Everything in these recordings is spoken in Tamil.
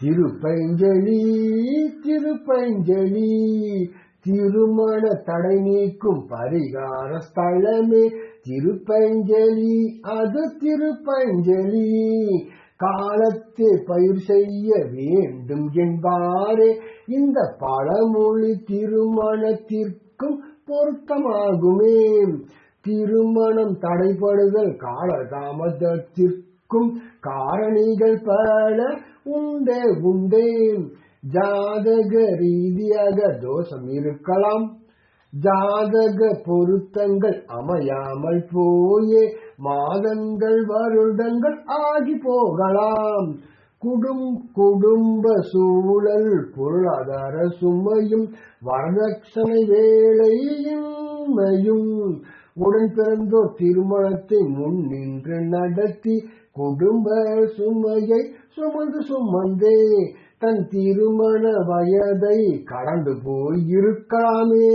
திருப்பைஞ்சலி திருப்பைஞ்சலி திருமண தடை நீக்கும் பரிகார ஸ்தலமே திருப்பைஞ்சலி, அது திருப்பைஞ்சலி. காலத்தை பயிர் செய்ய வேண்டும் என்பாரே இந்த பழமொழி திருமணத்திற்கும் பொருத்தமாகுமே. திருமணம் தடைபடுதல் காலதாமதத்திற்கும் காரணிகள் பல உண்டே உண்டே. ஜாதக ரீதியாக தோஷம் இருக்கலாம், ஜாதக பொருத்தங்கள் அமையாமல் போயே மாதங்கள் வருடங்கள் ஆகி போகலாம். குடும்ப சூழல் பொருளாதார சுமையும் வரதட்சணை வேலையின்மையும் உடன் பிறந்தோர் திருமணத்தை முன் நின்று நடத்தி குடும்ப சுமையை சுமந்தே தன் திருமண வயதை கடந்து போய் இருக்கலாமே.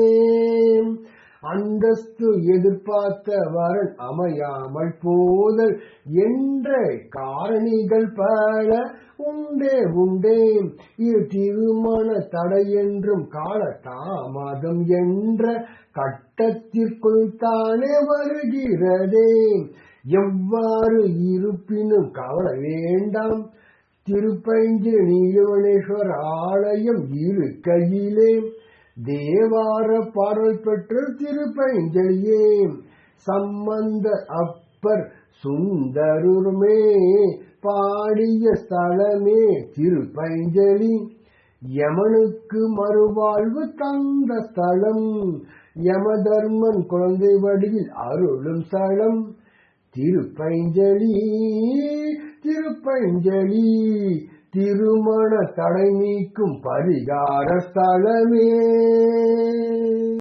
அந்தஸ்து எதிர்பார்த்த வரன் அமையாமல் போதல் என்ற காரணிகள் பல உண்டே உண்டே. இது திருமண தடை என்றும் கால தாமதம் என்ற கட்டத்திற்குள் தானே வருகிறதே. எவ்வாறு இருப்பினும் கவலை வேண்டாம், திருப்பைஞ்சலி நீலவனேஸ்வர ஆலயம் இருக்கையிலே தேவார பாடல் பெற்ற திருப்பைஞ்சலியே. சம்பந்த அப்பர் சுந்தருமே பாடிய ஸ்தலமே திருப்பைஞ்சலி. யமனுக்கு மறுவாழ்வு தந்த ஸ்தலம், யமதர்மன் குழந்தை வடிவில் அருளும் ஸ்தலம் திருப்பைஞ்சலி. திருப்பைஞ்சலி திருமண தடை நீக்கும் பரிகார ஸ்தலமே.